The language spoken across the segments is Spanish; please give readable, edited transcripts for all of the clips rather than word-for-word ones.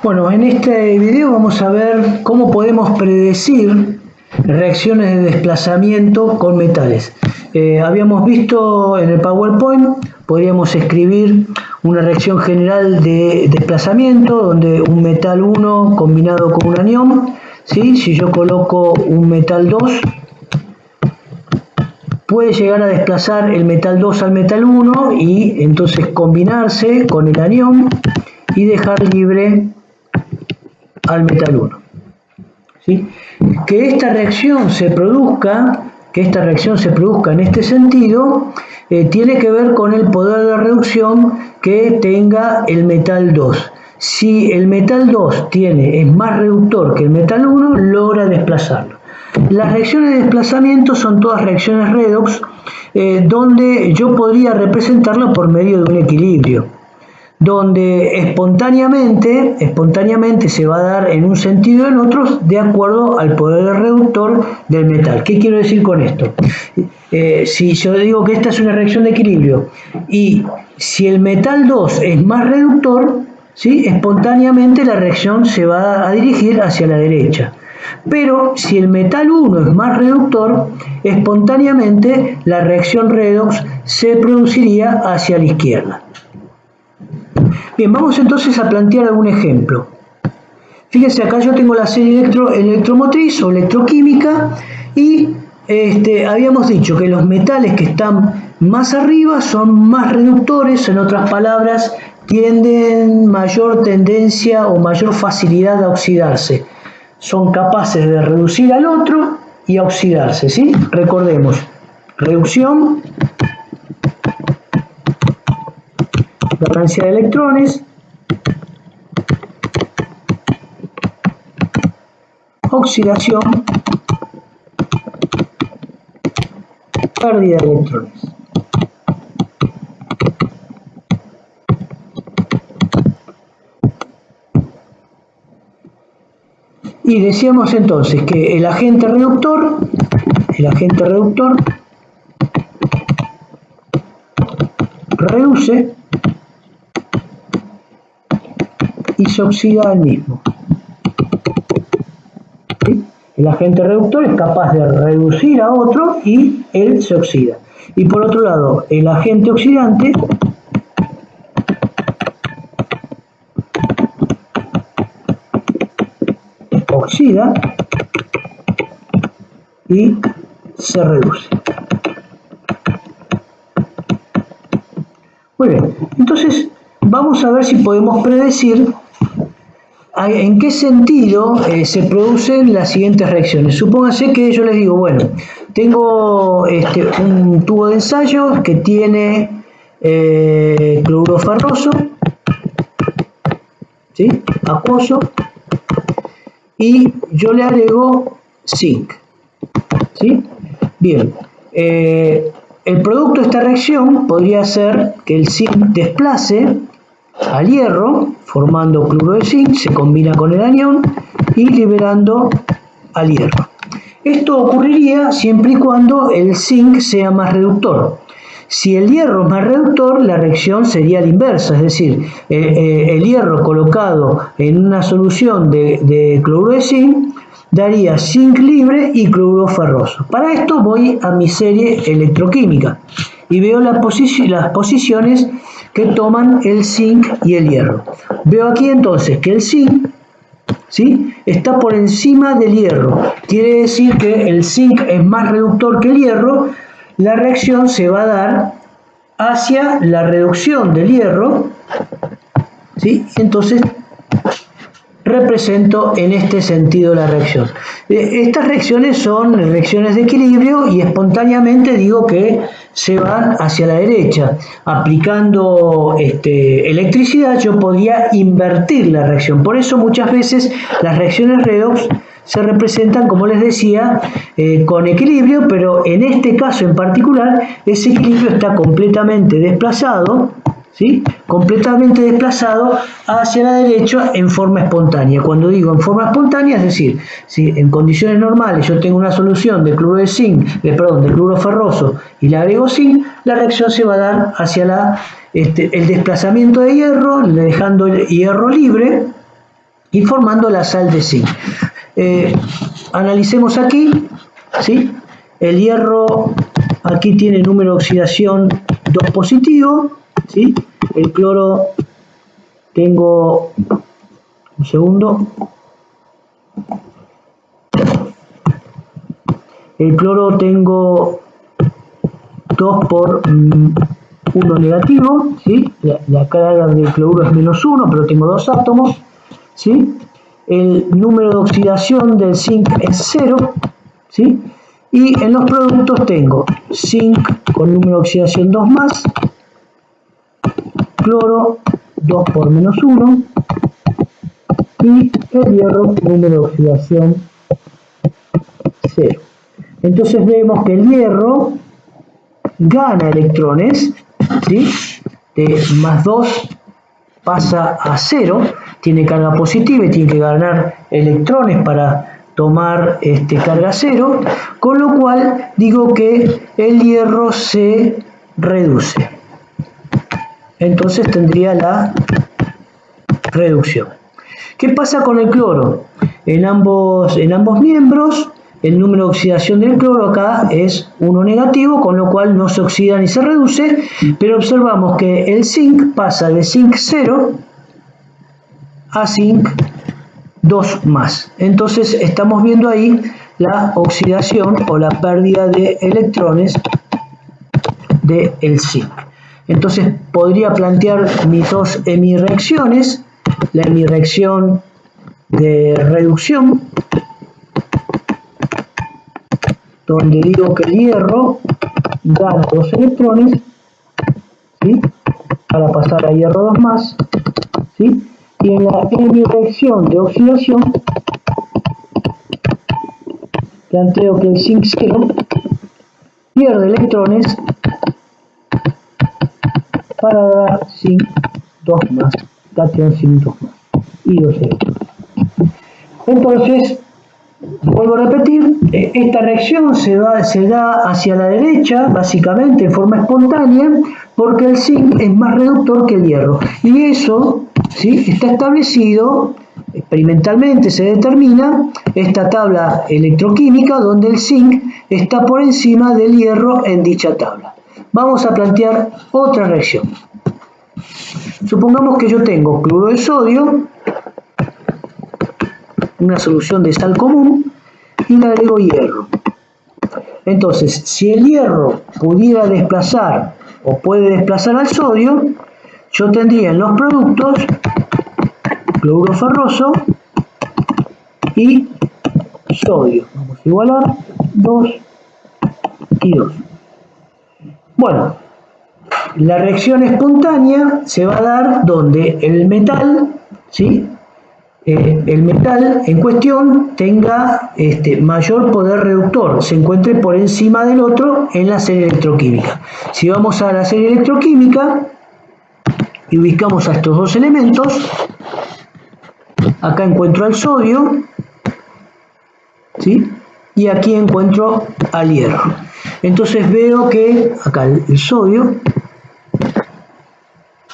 Bueno, en este video vamos a ver cómo podemos predecir reacciones de desplazamiento con metales. Habíamos visto en el PowerPoint, podríamos escribir una reacción general de desplazamiento donde un metal 1 combinado con un anión, ¿sí? Si yo coloco un metal 2, puede llegar a desplazar el metal 2 al metal 1 y entonces combinarse con el anión y dejar libre al metal 1. ¿Sí? Que esta reacción se produzca en este sentido tiene que ver con el poder de reducción que tenga el metal 2. Si el metal 2 es más reductor que el metal 1, logra desplazarlo. Las reacciones de desplazamiento son todas reacciones redox, donde yo podría representarlo por medio de un equilibrio, donde espontáneamente se va a dar en un sentido o en otro de acuerdo al poder reductor del metal. ¿Qué quiero decir con esto? Si yo digo que esta es una reacción de equilibrio y si el metal 2 es más reductor, ¿sí? Espontáneamente la reacción se va a dirigir hacia la derecha. Pero si el metal 1 es más reductor, espontáneamente la reacción redox se produciría hacia la izquierda. Bien, vamos entonces a plantear algún ejemplo. Fíjense, acá yo tengo la serie electromotriz o electroquímica y habíamos dicho que los metales que están más arriba son más reductores, en otras palabras, tienen mayor tendencia o mayor facilidad a oxidarse. Son capaces de reducir al otro y a oxidarse, ¿sí? Recordemos, reducción, ganancia de electrones, oxidación, pérdida de electrones. Y decíamos entonces que el agente reductor reduce y se oxida al mismo. ¿Sí? El agente reductor es capaz de reducir a otro y él se oxida. Y por otro lado, el agente oxidante oxida y se reduce. Muy bien, entonces vamos a ver si podemos predecir en qué sentido se producen las siguientes reacciones. Supóngase que yo les digo, bueno, tengo un tubo de ensayo que tiene cloruro ferroso, ¿sí? Acuoso, y yo le agrego zinc, ¿sí? Bien, el producto de esta reacción podría ser que el zinc desplace al hierro, formando cloruro de zinc, se combina con el anión y liberando al hierro. Esto ocurriría siempre y cuando el zinc sea más reductor. Si el hierro es más reductor, la reacción sería la inversa, es decir, el hierro colocado en una solución de cloruro de zinc daría zinc libre y cloruro ferroso. Para esto voy a mi serie electroquímica y veo las posiciones que toman el zinc y el hierro. Veo aquí entonces que el zinc, ¿sí?, está por encima del hierro. Quiere decir que el zinc es más reductor que el hierro. La reacción se va a dar hacia la reducción del hierro, ¿sí? Entonces represento en este sentido la reacción. Estas reacciones son reacciones de equilibrio y espontáneamente digo que se van hacia la derecha. Aplicando electricidad yo podría invertir la reacción. Por eso muchas veces las reacciones redox se representan, como les decía, con equilibrio, pero en este caso en particular ese equilibrio está completamente desplazado, ¿sí? Completamente desplazado hacia la derecha en forma espontánea. Cuando digo en forma espontánea, es decir, si en condiciones normales yo tengo una solución de cloruro de zinc, de cloruro ferroso y le agrego zinc, la reacción se va a dar hacia el desplazamiento de hierro, dejando el hierro libre, y formando la sal de zinc. Analicemos aquí, ¿sí? El hierro aquí tiene número de oxidación 2 positivo, ¿sí? El cloro tengo, un segundo, el cloro tengo 2 por 1 negativo, ¿sí? La carga del cloruro es -1, pero tengo 2 átomos, ¿sí? El número de oxidación del zinc es 0, ¿sí? Y en los productos tengo zinc con número de oxidación 2 más, cloro 2 por -1 y el hierro número de oxidación 0. Entonces vemos que el hierro gana electrones, ¿sí? De +2 pasa a 0, tiene carga positiva y tiene que ganar electrones para tomar carga 0, con lo cual digo que el hierro se reduce. Entonces tendría la reducción. ¿Qué pasa con el cloro? En ambos miembros el número de oxidación del cloro acá es 1 negativo, con lo cual no se oxida ni se reduce, pero observamos que el zinc pasa de zinc 0 a zinc 2 más. Entonces estamos viendo ahí la oxidación o la pérdida de electrones del zinc. Entonces podría plantear mis dos hemireacciones, la hemireacción de reducción, donde digo que el hierro gana 2 electrones, ¿sí? Para pasar a hierro 2 más, ¿sí? Y en la hemireacción de oxidación planteo que el zinc 0 pierde electrones para dar zinc 2 más, cation zinc 2 más y 2 electrones. Entonces, vuelvo a repetir, esta reacción se da hacia la derecha, básicamente en forma espontánea, porque el zinc es más reductor que el hierro. Y eso, ¿sí? Está establecido, experimentalmente se determina, esta tabla electroquímica donde el zinc está por encima del hierro en dicha tabla. Vamos a plantear otra reacción. Supongamos que yo tengo cloruro de sodio, una solución de sal común, y le agrego hierro. Entonces, si el hierro pudiera desplazar o puede desplazar al sodio, yo tendría en los productos cloruro ferroso y sodio. Vamos a igualar 2 y 2. Bueno, la reacción espontánea se va a dar donde el metal, ¿sí? El metal en cuestión tenga mayor poder reductor, se encuentre por encima del otro en la serie electroquímica. Si vamos a la serie electroquímica y ubicamos a estos dos elementos, acá encuentro al sodio, ¿sí? Y aquí encuentro al hierro. Entonces veo que acá el sodio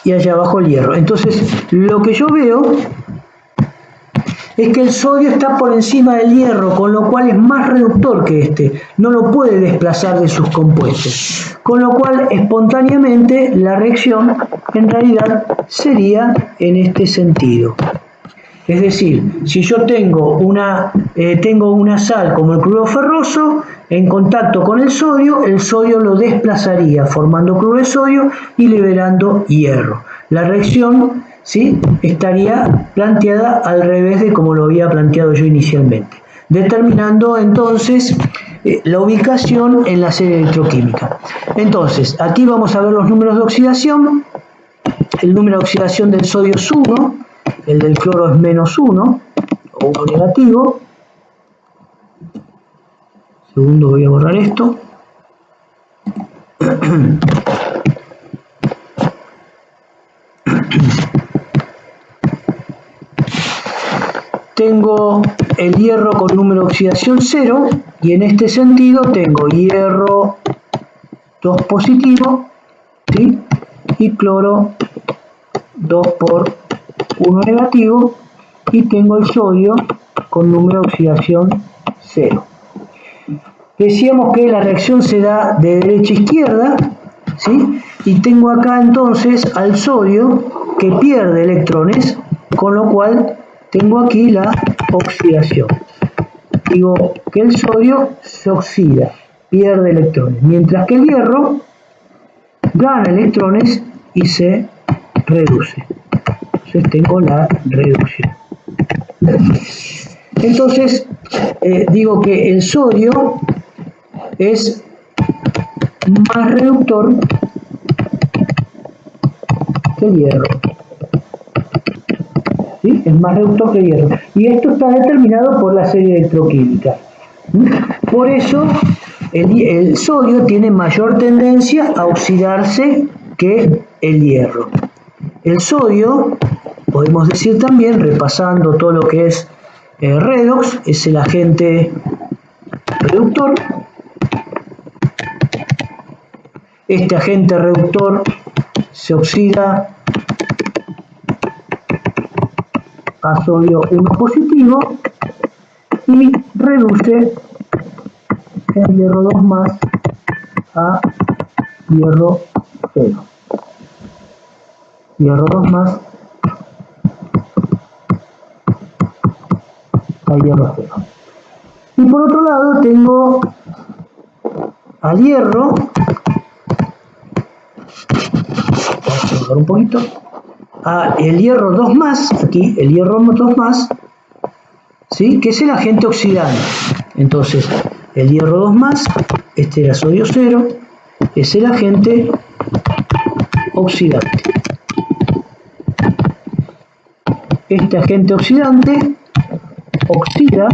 y allá abajo el hierro. Entonces lo que yo veo es que el sodio está por encima del hierro, con lo cual es más reductor que este, no lo puede desplazar de sus compuestos, con lo cual espontáneamente la reacción en realidad sería en este sentido. Es decir, si yo tengo una sal como el cloruro ferroso en contacto con el sodio lo desplazaría formando cloruro de sodio y liberando hierro. La reacción, ¿sí?, estaría planteada al revés de como lo había planteado yo inicialmente, determinando entonces la ubicación en la serie electroquímica. Entonces, aquí vamos a ver los números de oxidación. El número de oxidación del sodio es 1, el del cloro es -1 o 1 negativo. Segundo, voy a borrar esto. Tengo el hierro con número de oxidación 0 y en este sentido tengo hierro 2 positivo, ¿sí?, y cloro 2 por 1 negativo, y tengo el sodio con número de oxidación 0. Decíamos que la reacción se da de derecha a izquierda, ¿sí? Y tengo acá entonces al sodio que pierde electrones, con lo cual tengo aquí la oxidación. Digo que el sodio se oxida, pierde electrones, mientras que el hierro gana electrones y se reduce. Entonces tengo la reducción. Entonces digo que el sodio es más reductor que el hierro. ¿Sí? Es más reductor que el hierro. Y esto está determinado por la serie electroquímica. Por eso el sodio tiene mayor tendencia a oxidarse que el hierro. El sodio, podemos decir también, repasando todo lo que es redox, es el agente reductor. Este agente reductor se oxida a sodio 1 positivo y reduce el hierro 2 más a hierro 0. Hierro 2 más a hierro 0. Y por otro lado tengo al hierro, vamos a bajar un poquito, el hierro 2 más, aquí el hierro 2 más, ¿sí? Que es el agente oxidante. Entonces el hierro 2 más, este era sodio 0, es el agente oxidante. Este agente oxidante oxida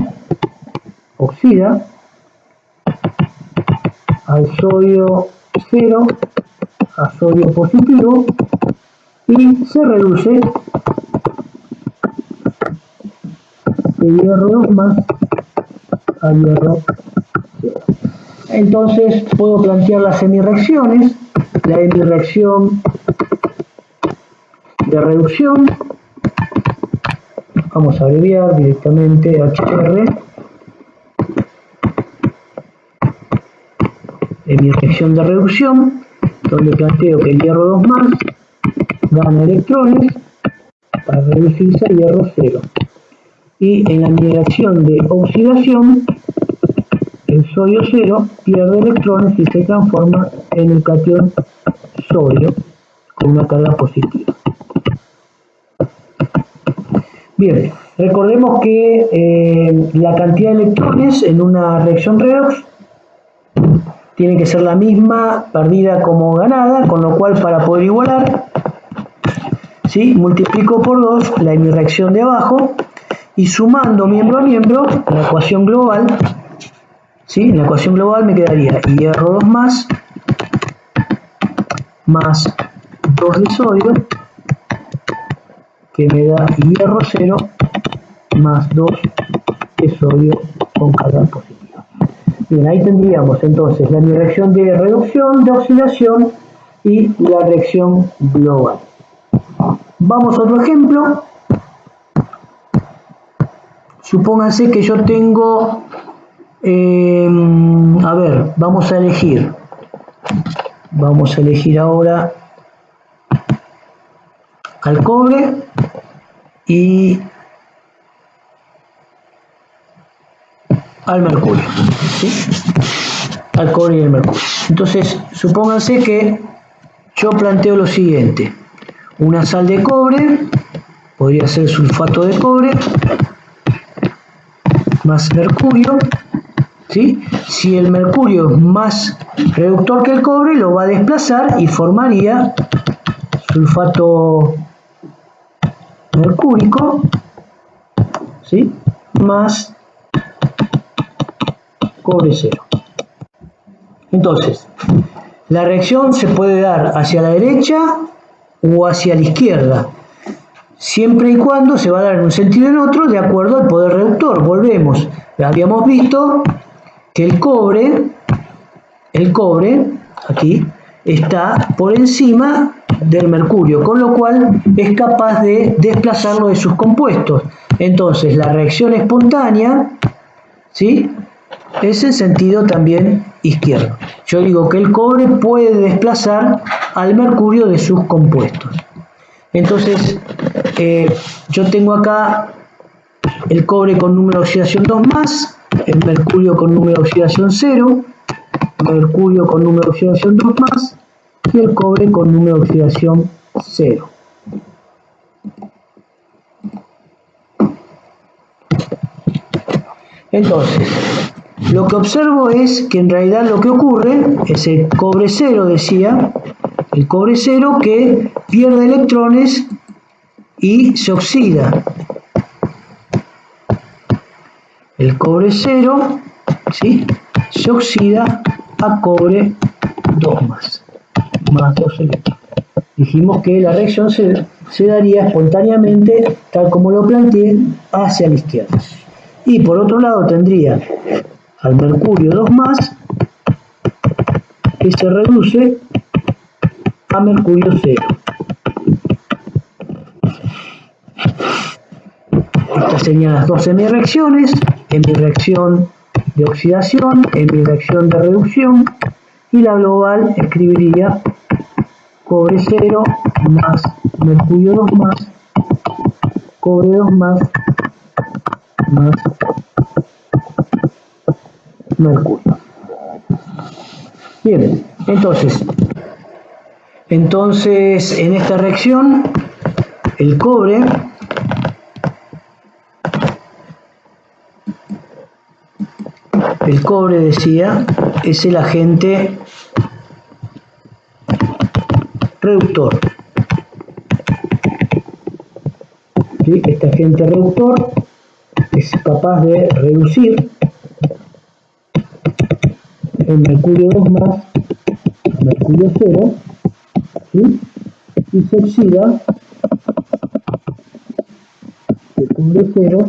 al sodio 0 a sodio positivo y se reduce de hierro 2 más a hierro 0. Entonces puedo plantear las hemireacciones. La hemireacción de reducción, vamos a abreviar directamente HR, hemireacción de reducción, donde planteo que el hierro 2 más gana electrones para reducirse a hierro 0. Y en la hemireacción de oxidación, el sodio 0 pierde electrones y se transforma en el catión sodio con una carga positiva. Bien, recordemos que la cantidad de electrones en una reacción redox tiene que ser la misma perdida como ganada, con lo cual para poder igualar, ¿sí? Multiplico por 2 la hemireacción de abajo y sumando miembro a miembro la ecuación global, ¿sí? En la ecuación global me quedaría hierro 2 más 2 de sodio, que me da hierro 0 más 2 de sodio con carga positiva. Bien, ahí tendríamos entonces la reacción de reducción, de oxidación y la reacción global. Vamos a otro ejemplo. Supónganse que yo tengo, vamos a elegir ahora al cobre y al mercurio, ¿sí? Al cobre y al mercurio. Entonces, supónganse que yo planteo lo siguiente: una sal de cobre, podría ser sulfato de cobre, más mercurio, ¿sí? Si el mercurio es más reductor que el cobre, lo va a desplazar y formaría sulfato mercúrico, ¿sí? Más cobre 0. Entonces, la reacción se puede dar hacia la derecha o hacia la izquierda, siempre y cuando se va a dar en un sentido o en otro de acuerdo al poder reductor. Volvemos, habíamos visto que el cobre aquí está por encima del mercurio, con lo cual es capaz de desplazarlo de sus compuestos. Entonces la reacción espontánea, ¿sí?, es en sentido también izquierdo. Yo digo que el cobre puede desplazar al mercurio de sus compuestos. Entonces, yo tengo acá el cobre con número de oxidación 2+, el mercurio con número de oxidación 0, mercurio con número de oxidación 2+, y el cobre con número de oxidación 0. Entonces, lo que observo es que en realidad lo que ocurre es el cobre 0, decía, el cobre 0 que pierde electrones y se oxida. El cobre 0, ¿sí?, se oxida a cobre 2+, más 2 electrones. Dijimos que la reacción se daría espontáneamente, tal como lo planteé, hacia la izquierda. Y por otro lado tendría al mercurio 2+, que se reduce a mercurio 0. Estas serían las dos semireacciones: hemireacción de oxidación, hemireacción de reducción, y la global escribiría cobre 0 más mercurio 2+, cobre 2+, más mercurio. Bien, entonces en esta reacción el cobre decía es el agente reductor. ¿Sí? Este agente reductor es capaz de reducir el mercurio 2+ a mercurio 0, ¿sí?, y se oxida de cobre 0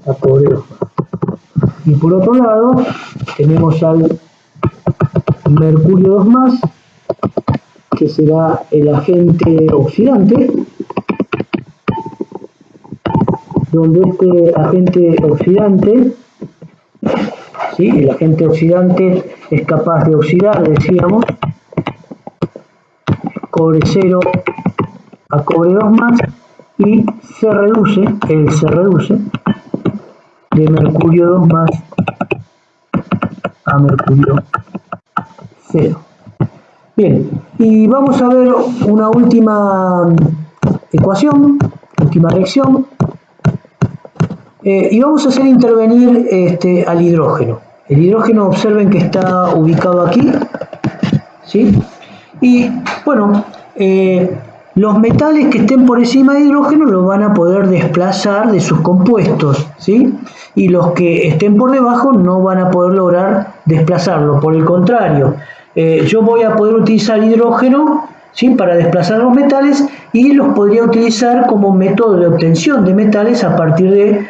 a cobre 2+. Y por otro lado tenemos al mercurio 2+, que será el agente oxidante, donde este agente oxidante, ¿sí?, el agente oxidante es capaz de oxidar, decíamos, cobre 0 a cobre 2+, y se reduce de mercurio 2+ a mercurio 0. Bien, y vamos a ver una última ecuación, última reacción, y vamos a hacer intervenir al hidrógeno. El hidrógeno, observen que está ubicado aquí, ¿sí? Y bueno, los metales que estén por encima de hidrógeno lo van a poder desplazar de sus compuestos, ¿sí? Y los que estén por debajo no van a poder lograr desplazarlo. Por el contrario, yo voy a poder utilizar hidrógeno, ¿sí?, para desplazar los metales, y los podría utilizar como método de obtención de metales a partir de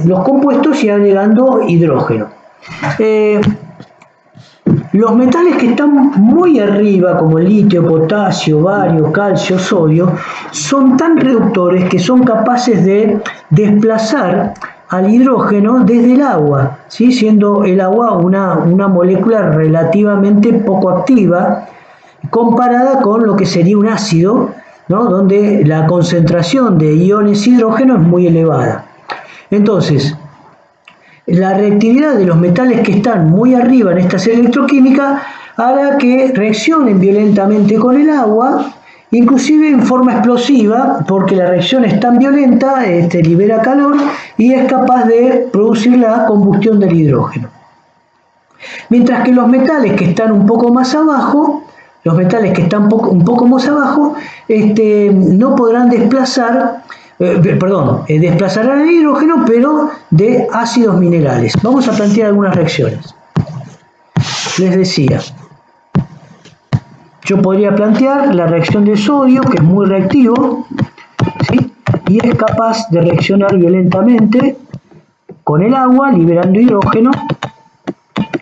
los compuestos y agregando hidrógeno. Los metales que están muy arriba, como el litio, potasio, bario, calcio, sodio, son tan reductores que son capaces de desplazar al hidrógeno desde el agua, ¿sí?, siendo el agua una molécula relativamente poco activa comparada con lo que sería un ácido, ¿no?, donde la concentración de iones hidrógeno es muy elevada. Entonces, la reactividad de los metales que están muy arriba en esta serie electroquímica hará que reaccionen violentamente con el agua, inclusive en forma explosiva, porque la reacción es tan violenta, libera calor y es capaz de producir la combustión del hidrógeno. Mientras que los metales que están un poco más abajo, no podrán desplazar, desplazarán el hidrógeno, pero de ácidos minerales. Vamos a plantear algunas reacciones. Les decía, yo podría plantear la reacción de sodio, que es muy reactivo, ¿sí?, y es capaz de reaccionar violentamente con el agua, liberando hidrógeno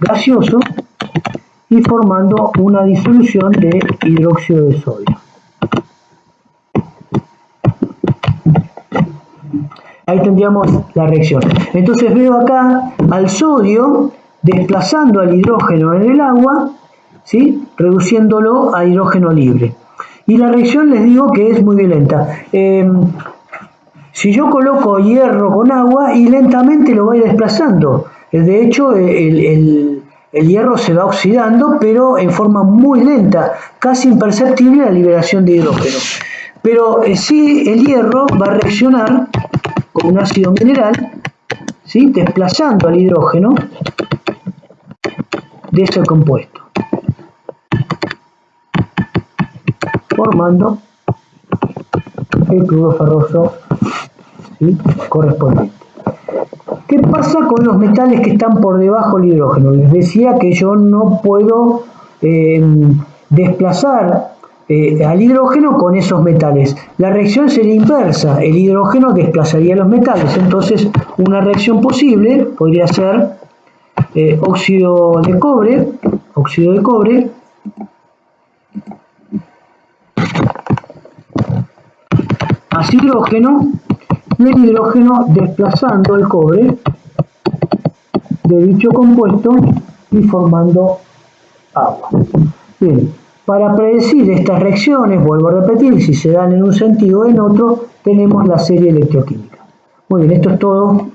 gaseoso y formando una disolución de hidróxido de sodio. Ahí tendríamos la reacción. Entonces veo acá al sodio desplazando al hidrógeno en el agua, ¿sí? Reduciéndolo a hidrógeno libre. Y la reacción les digo que es muy violenta. Si yo coloco hierro con agua y lentamente lo voy desplazando. De hecho, el hierro se va oxidando, pero en forma muy lenta, casi imperceptible la liberación de hidrógeno. Pero sí, el hierro va a reaccionar con un ácido mineral, ¿sí? Desplazando al hidrógeno de ese compuesto, formando el cloruro ferroso, ¿sí? Correspondiente. ¿Qué pasa con los metales que están por debajo del hidrógeno? Les decía que yo no puedo desplazar al hidrógeno con esos metales. La reacción sería inversa, el hidrógeno desplazaría los metales. Entonces, una reacción posible podría ser óxido de cobre más hidrógeno, y el hidrógeno desplazando el cobre de dicho compuesto y formando agua. Bien, para predecir estas reacciones, vuelvo a repetir, si se dan en un sentido o en otro, tenemos la serie electroquímica. Muy bien, esto es todo.